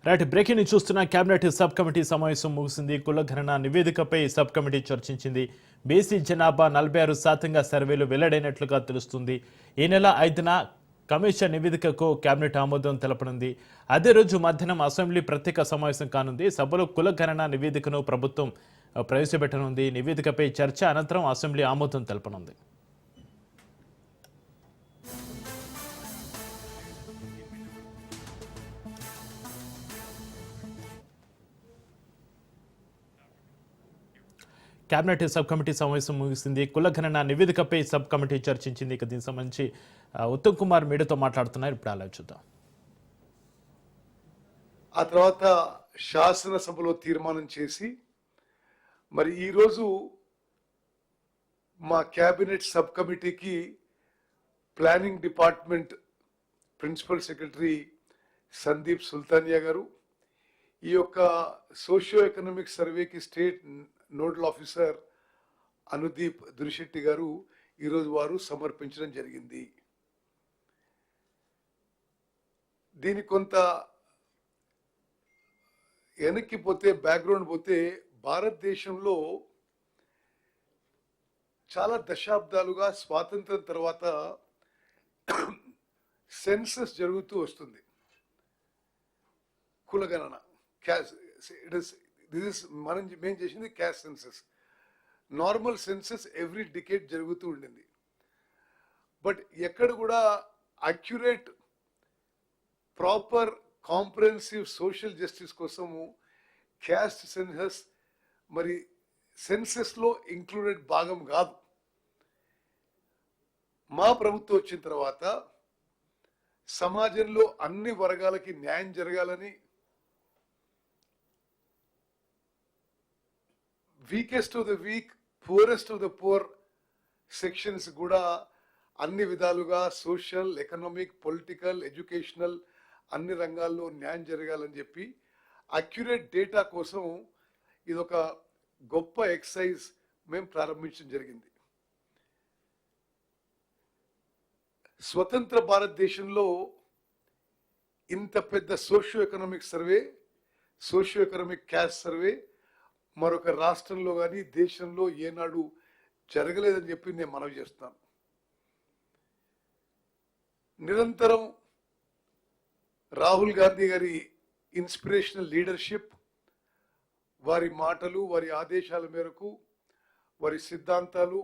Right breaking ని చూస్తున్న cabinet sub committee సమావేశం ముగిసింది. కులగణన నివేదికపై సబ్ కమిటీ చర్చించింది. బీసీ జనాభా 46% సర్వేలు వెల్లడైనట్లుగా తెలుస్తుంది. ఈ నెల 5న కమిషన్ నివేదికకు కేబినెట్ ఆమోదం తెలపనుంది. అదే రోజు మధ్యాహ్నం అసెంబ్లీ ప్రత్యేక సమావేశం కానుంది. సభలో కులగణన నివేదికను ప్రభుత్వం ప్రవేశపెట్టనుంది. నివేదికపై చర్చ అనంతరం అసెంబ్లీ ఆమోదం తెలపనుంది. కేబినెట్ సబ్ కమిటీ సమావేశం ముగిసింది. కులగణన నివేదికపై సబ్ కమిటీ చర్చించింది. ఇక దీనికి సంబంధించి ఉత్తమ్ కుమార్ మీడియాతో మాట్లాడుతున్నారు. ఇప్పుడు అలా చూద్దాం. ఆ తర్వాత శాసనసభలో తీర్మానం చేసి మరి ఈరోజు మా కేబినెట్ సబ్ కమిటీకి planning department principal secretary Sandeep Sultania garu, ఈ యొక్క సోషియో ఎకనామిక్ సర్వేకి state nodal officer Anudeep Durishetty garu ఈరోజు వారు సమర్పించడం జరిగింది. దీని కొంత వెనక్కి పోతే, బ్యాక్గ్రౌండ్ పోతే, భారతదేశంలో చాలా దశాబ్దాలుగా స్వాతంత్రం తర్వాత సెన్సస్ జరుగుతూ వస్తుంది. కులగణన మనం మేము చేసింది caste census. Normal census every decade జరుగుతూ ఉండింది. బట్ ఎక్కడ కూడా accurate proper comprehensive social justice కోసము క్యాస్ట్ సెన్సస్ మరి సెన్సస్లో ఇంక్లూడెడ్ భాగం కాదు. మా ప్రభుత్వం వచ్చిన తర్వాత సమాజంలో అన్ని వర్గాలకి న్యాయం జరగాలని, weakest of the week, poorest of the poor sections కూడా అన్ని విధాలుగా సోషల్, ఎకనామిక్, పొలిటికల్, ఎడ్యుకేషనల్ అన్ని రంగాల్లో న్యాయం జరగాలని చెప్పి అక్యురేట్ డేటా కోసం ఇదొక గొప్ప ఎక్సర్సైజ్ మేము ప్రారంభించడం జరిగింది. స్వతంత్ర భారతదేశంలో ఇంత పెద్ద socio economic survey, socio economic caste survey మరొక రాష్ట్రంలో కానీ దేశంలో ఏనాడు జరగలేదని చెప్పి నేను మనవి చేస్తున్నాను. నిరంతరం రాహుల్ గాంధీ గారి ఇన్స్పిరేషనల్ లీడర్షిప్, వారి మాటలు, వారి ఆదేశాల మేరకు, వారి సిద్ధాంతాలు,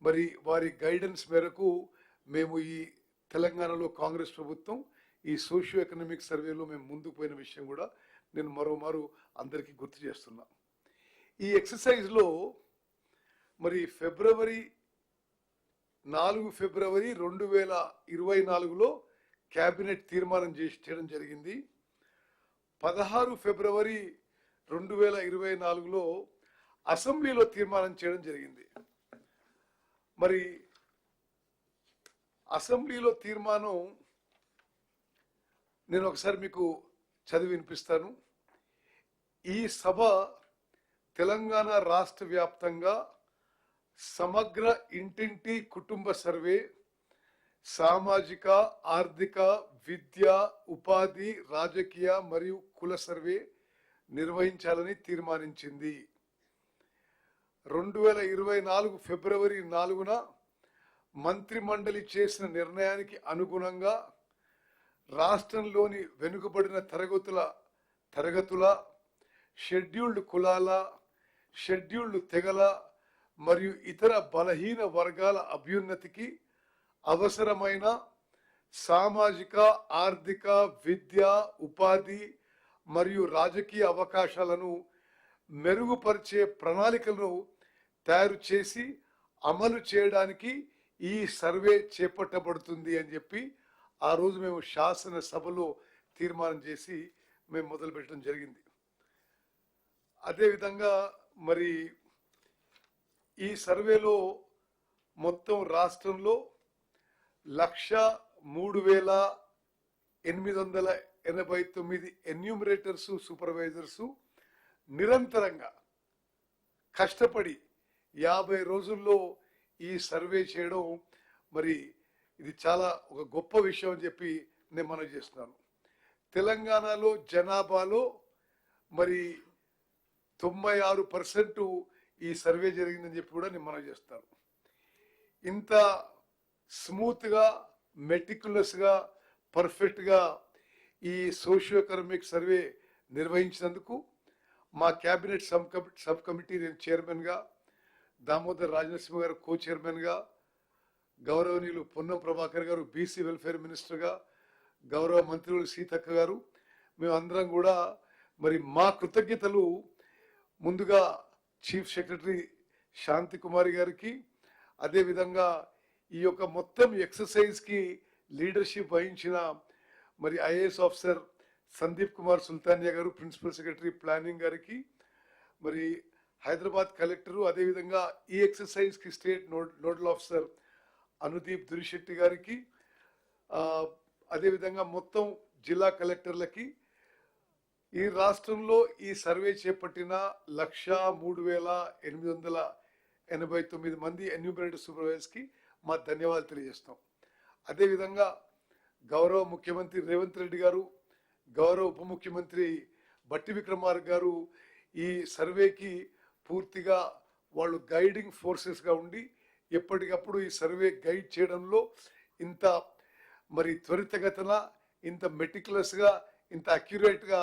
మరి వారి గైడెన్స్ మేరకు మేము ఈ తెలంగాణలో కాంగ్రెస్ ప్రభుత్వం ఈ సోషియో ఎకనామిక్ సర్వేలో మేము ముందుకు పోయిన విషయం కూడా నేను మరోమారు అందరికీ గుర్తు చేస్తున్నా. ఈ ఎక్సర్సైజ్లో మరి ఫిబ్రవరి 2024లో క్యాబినెట్ తీర్మానం చేయడం జరిగింది. 16 ఫిబ్రవరి 2024లో అసెంబ్లీలో తీర్మానం చేయడం జరిగింది. మరి అసెంబ్లీలో తీర్మానం నేను ఒకసారి మీకు చదివి వినిపిస్తాను. ఈ సభ తెలంగాణ రాష్ట్ర వ్యాప్తంగా సమగ్ర ఇంటింటి కుటుంబ సర్వే, సామాజిక, ఆర్థిక, విద్య, ఉపాధి, రాజకీయ మరియు కుల సర్వే నిర్వహించాలని తీర్మానించింది. 2024 ఫిబ్రవరి 4న మంత్రిమండలి చేసిన నిర్ణయానికి అనుగుణంగా రాష్ట్రంలోని వెనుకబడిన తరగతుల, షెడ్యూల్డ్ కులాల, షెడ్యూల్డ్ తెగల మరియు ఇతర బలహీన వర్గాల అభ్యున్నతికి అవసరమైన సామాజిక, ఆర్థిక, విద్య, ఉపాధి మరియు రాజకీయ అవకాశాలను మెరుగుపరిచే ప్రణాళికలను తయారు చేసి అమలు చేయడానికి ఈ సర్వే చేపట్టబడుతుంది అని చెప్పి ఆ రోజు మేము శాసనసభలో తీర్మానం చేసి మేము మొదలుపెట్టడం జరిగింది. అదేవిధంగా మరి ఈ సర్వేలో మొత్తం రాష్ట్రంలో 1,03,889 ఎన్యూమరేటర్సు, సూపర్వైజర్సు నిరంతరంగా కష్టపడి 50 రోజుల్లో ఈ సర్వే చేయడం మరి ఇది చాలా ఒక గొప్ప విషయం అని చెప్పి నేను మనవి చేస్తున్నాను. తెలంగాణలో జనాభాలో మరి 96% ఈ సర్వే జరిగిందని చెప్పి కూడా నేను మనవి చేస్తాను. ఇంత స్మూత్గా, మెటిక్యులస్గా, పర్ఫెక్ట్గా ఈ సోషియో ఎకనామిక్ సర్వే నిర్వహించినందుకు మా క్యాబినెట్ సబ్ కమిటీ నేను చైర్మన్గా, దామోదర్ రాజనరసింహ గారు కో చైర్మన్గా, గౌరవనీయులు పొన్నం ప్రభాకర్ గారు బీసీ వెల్ఫేర్ మినిస్టర్గా, గౌరవ మంత్రులు సీతక్క గారు, మేమందరం కూడా మరి మా కృతజ్ఞతలు ముందుగా చీఫ్ సెక్రటరీ శాంతి కుమారి గారికి, అదేవిధంగా ఈ యొక్క మొత్తం ఎక్సర్సైజ్కి లీడర్షిప్ వహించిన మరి ఐఏఎస్ ఆఫీసర్ సందీప్ కుమార్ సుల్తానియా గారు, ప్రిన్సిపల్ సెక్రటరీ ప్లానింగ్ గారికి, మరి హైదరాబాద్ కలెక్టరు, అదేవిధంగా ఈ ఎక్సర్సైజ్కి state nodal officer Anudeep Durishetty గారికి, అదేవిధంగా మొత్తం జిల్లా కలెక్టర్లకి, ఈ రాష్ట్రంలో ఈ సర్వే చేపట్టిన 1,03,889 మంది ఎన్యూమరేటర్ సూపర్వైజర్స్కి మా ధన్యవాదాలు తెలియజేస్తాం. అదేవిధంగా గౌరవ ముఖ్యమంత్రి రేవంత్ రెడ్డి గారు, గౌరవ ఉప ముఖ్యమంత్రి బట్టి విక్రమార్క గారు ఈ సర్వేకి పూర్తిగా వాళ్ళు గైడింగ్ ఫోర్సెస్గా ఉండి ఎప్పటికప్పుడు ఈ సర్వే గైడ్ చేయడంలో ఇంత మరి త్వరితగతన, ఇంత మెటిక్యులస్గా, ఇంత అక్యురేట్గా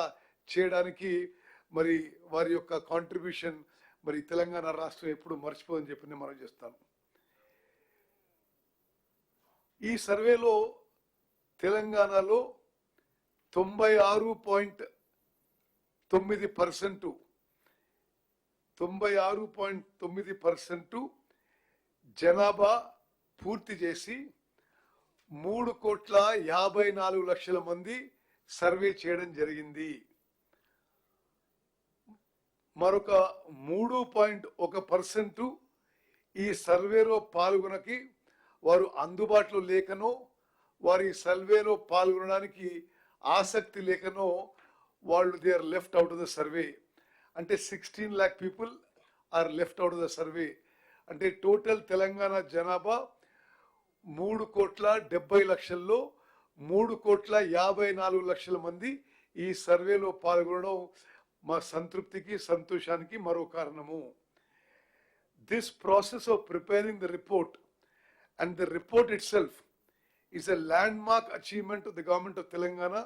చేయడానికి మరి వారి యొక్క కాంట్రిబ్యూషన్ మరి తెలంగాణ రాష్ట్రం ఎప్పుడు మర్చిపోదని చెప్పి నేను మనం చేస్తాను. ఈ సర్వేలో తెలంగాణలో 96.9% జనాభా పూర్తి చేసి 3,54,00,000 మంది సర్వే చేయడం జరిగింది. మరొక 3.1% ఈ సర్వేలో పాల్గొనకి వారు అందుబాటులో లేకనో, వారి సర్వేలో పాల్గొనడానికి ఆసక్తి లేకనో వాళ్ళు they are left out of the survey. అంటే 16 lakh people are left out of the survey. అంటే టోటల్ తెలంగాణ జనాభా 3,70,00,000లో 3,54,00,000 మంది ఈ సర్వేలో పాల్గొనడం మా సంతృప్తికి, సంతోషానికి మరో కారణము. This process of preparing the report and the report itself is a landmark achievement of the government of Telangana,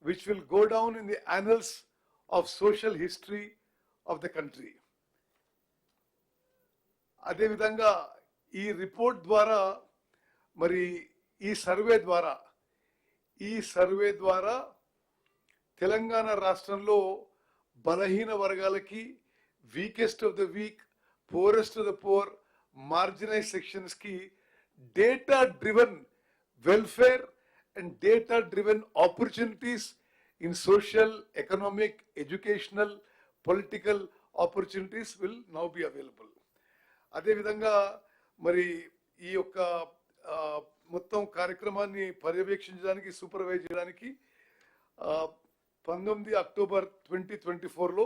which will go down in the annals of social history of the country. అదే విధంగా ఈ report ద్వారా మరి ఈ survey ద్వారా తెలంగాణ రాష్ట్రంలో బలహీన వర్గాలకి, weakest of the weak, poorest of the poor, marginalised sections కి data driven welfare and data driven opportunities in social, economic, educational, political opportunities will now be available. అదే విధంగా మరి ఈ యొక్క మొత్తం కార్యక్రమాన్ని పర్యవేక్షించడానికి, సూపర్వైజ్ చేయడానికి 19 అక్టోబర్ 2024లో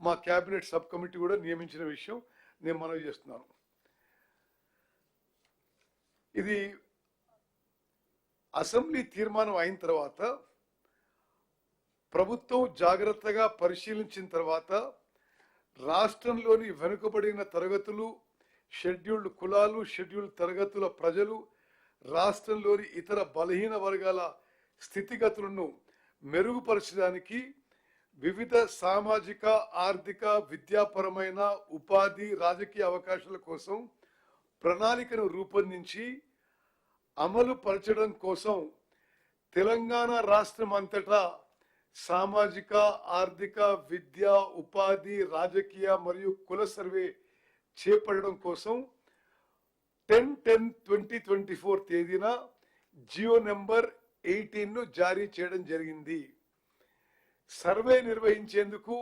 మా క్యాబినెట్ సబ్ కమిటీ కూడా నియమించిన విషయం నేను మనవి చేస్తున్నాను. ఇది అసెంబ్లీ తీర్మానం అయిన తర్వాత ప్రభుత్వం జాగ్రత్తగా పరిశీలించిన తర్వాత రాష్ట్రంలోని వెనుకబడిన తరగతులు, షెడ్యూల్డ్ కులాలు, షెడ్యూల్డ్ తరగతుల ప్రజలు, రాష్ట్రంలోని ఇతర బలహీన వర్గాల స్థితిగతులను మెరుగుపరచడానికి వివిధ సామాజిక, ఆర్థిక, విద్యాపరమైన, ఉపాధి, రాజకీయ అవకాశాల కోసం ప్రణాళికను రూపొందించి అమలు పరచడం కోసం తెలంగాణ రాష్ట్రం అంతటా సామాజిక, ఆర్థిక, విద్య, ఉపాధి, రాజకీయ మరియు కుల సర్వే చేపట్టడం కోసం 10/10/2024 తేదీన జియో నెంబర్ 18ను జారీ చేయడం జరిగింది. సర్వే నిర్వహించేందుకు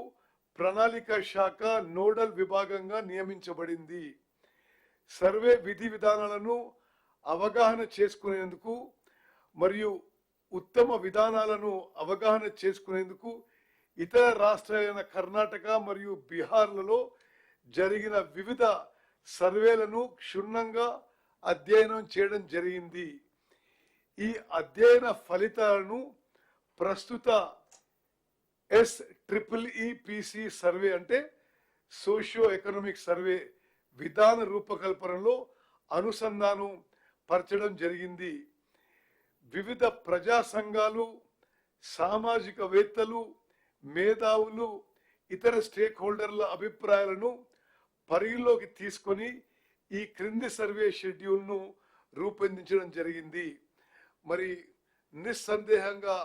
ప్రణాళిక శాఖ నోడల్ విభాగంగా నియమించబడింది. సర్వే విధి విధానాలను అవగాహన చేసుకునేందుకు మరియు ఉత్తమ విధానాలను అవగాహన చేసుకునేందుకు ఇతర రాష్ట్రాలైన కర్ణాటక మరియు బీహార్లలో జరిగిన వివిధ సర్వేలను క్షుణ్ణంగా అధ్యయనం చేయడం జరిగింది. ఈ అధ్యయన ఫలితాలను ప్రస్తుత SEEPC సర్వే అంటే సోషియో ఎకనామిక్ సర్వే విధాన రూపకల్పనలో అనుసంధానం పరచడం జరిగింది. వివిధ ప్రజా సంఘాలు, సామాజికవేత్తలు, మేధావులు, ఇతర స్టేక్ హోల్డర్ల అభిప్రాయాలను పరిగణలోకి తీసుకొని ఈ క్రింది సర్వే షెడ్యూల్ను రూపొందించడం జరిగింది. మరి నిస్సందేహంగా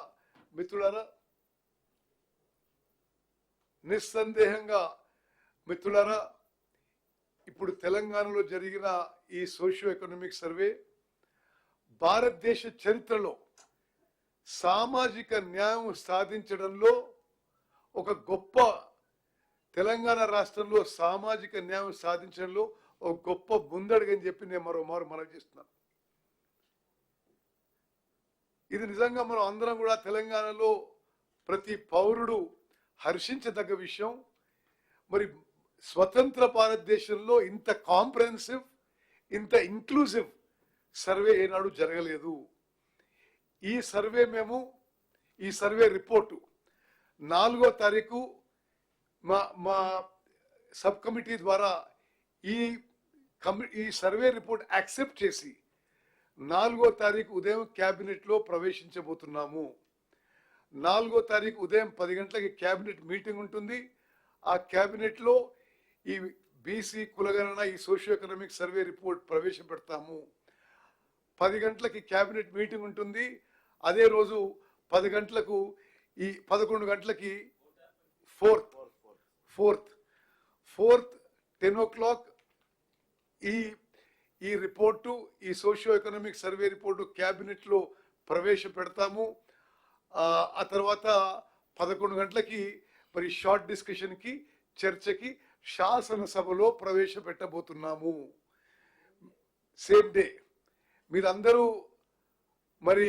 మిత్రులారా ఇప్పుడు తెలంగాణలో జరిగిన ఈ సోషియో ఎకనామిక్ సర్వే భారతదేశ చరిత్రలో సామాజిక న్యాయం సాధించడంలో ఒక గొప్ప, తెలంగాణ రాష్ట్రంలో సామాజిక న్యాయం సాధించడంలో ఒక గొప్ప ముందడుగని చెప్పి నేను మరోమారు మనవి చేస్తున్నాను. ఇది నిజంగా మనం అందరం కూడా తెలంగాణలో ప్రతి పౌరుడు హర్షించదగ్గ విషయం. మరి స్వతంత్ర భారతదేశంలో ఇంత కాంప్రహెన్సివ్, ఇంత ఇంక్లూజివ్ సర్వే ఏనాడు జరగలేదు. ఈ సర్వే రిపోర్టు 4వ తారీఖు మా సబ్ కమిటీ ద్వారా ఈ సర్వే రిపోర్ట్ యాక్సెప్ట్ చేసి 4వ తారీఖు ఉదయం క్యాబినెట్లో ప్రవేశించబోతున్నాము. 4వ తారీఖు ఉదయం 10 గంటలకి క్యాబినెట్ మీటింగ్ ఉంటుంది. ఆ క్యాబినెట్లో ఈ బీసీ కులగణన, ఈ సోషియో ఎకనామిక్ సర్వే రిపోర్ట్ ప్రవేశపెడతాము. 10 గంటలకి క్యాబినెట్ మీటింగ్ ఉంటుంది. అదే రోజు 10 గంటలకు 11 గంటలకి ఫోర్త్ 10 o'clock ఈ రిపోర్టు, ఈ సోషియో ఎకనామిక్ సర్వే రిపోర్టు క్యాబినెట్లో ప్రవేశపెడతాము. ఆ తర్వాత 11 గంటలకి మరి షార్ట్ డిస్కషన్కి, చర్చకి శాసనసభలో ప్రవేశపెట్టబోతున్నాము. Same day. మీరందరూ మరి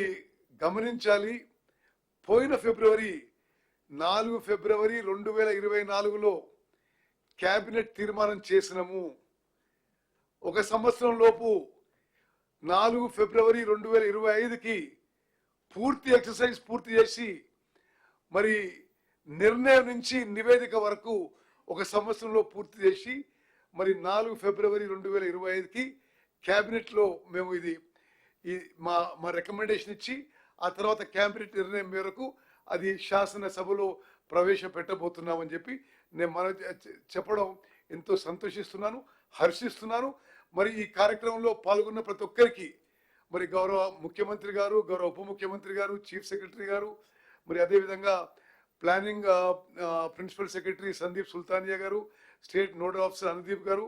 గమనించాలి, పోయిన ఫిబ్రవరి 4 ఫిబ్రవరి 2024లో క్యాబినెట్ తీర్మానం చేసినాము. ఒక సంవత్సరం లోపు 4 ఫిబ్రవరి 2025కి పూర్తి ఎక్సర్సైజ్ పూర్తి చేసి మరి నిర్ణయం నుంచి నివేదిక వరకు ఒక సంవత్సరంలో పూర్తి చేసి మరి 4 ఫిబ్రవరి 2025కి క్యాబినెట్లో మేము మా రికమెండేషన్ ఇచ్చి ఆ తర్వాత క్యాబినెట్ నిర్ణయం మేరకు అది శాసనసభలో ప్రవేశపెట్టబోతున్నామని చెప్పి నేను చెప్పడం ఎంతో సంతోషిస్తున్నాను, హర్షిస్తున్నాను. మరి ఈ కార్యక్రమంలో పాల్గొన్న ప్రతి ఒక్కరికి మరి గౌరవ ముఖ్యమంత్రి గారు, గౌరవ ఉప ముఖ్యమంత్రి గారు, చీఫ్ సెక్రటరీ గారు, మరి అదేవిధంగా planning principal secretary Sandeep Sultania గారు, స్టేట్ నోడల్ ఆఫీసర్ అనుదీప్ గారు,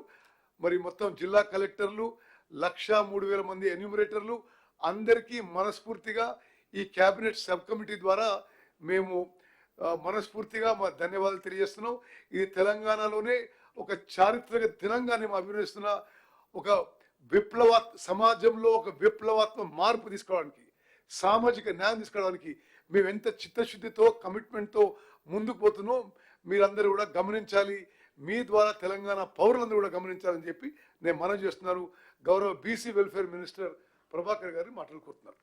మరి మొత్తం జిల్లా కలెక్టర్లు, 1,03,000 మంది ఎన్యూమరేటర్లు అందరికీ మనస్ఫూర్తిగా ఈ క్యాబినెట్ సబ్ కమిటీ ద్వారా మేము మనస్ఫూర్తిగా మా ధన్యవాదాలు తెలియజేస్తున్నాం. ఇది తెలంగాణలోనే ఒక చారిత్రక దినంగా మేము అభినందిస్తున్న ఒక సమాజంలో ఒక విప్లవాత్మక మార్పు తీసుకోవడానికి, సామాజిక న్యాయం తీసుకోవడానికి మేము ఎంత చిత్తశుద్ధితో, కమిట్మెంట్తో ముందుకు పోతున్నాం మీరందరూ కూడా గమనించాలి. మీ ద్వారా తెలంగాణ పౌరులందరూ కూడా గమనించాలని చెప్పి నేను మనవి చేస్తున్నాను. గౌరవ బీసీ వెల్ఫేర్ మినిస్టర్ ప్రభాకర్ గారు మాట్లాడుకుంటున్నారు.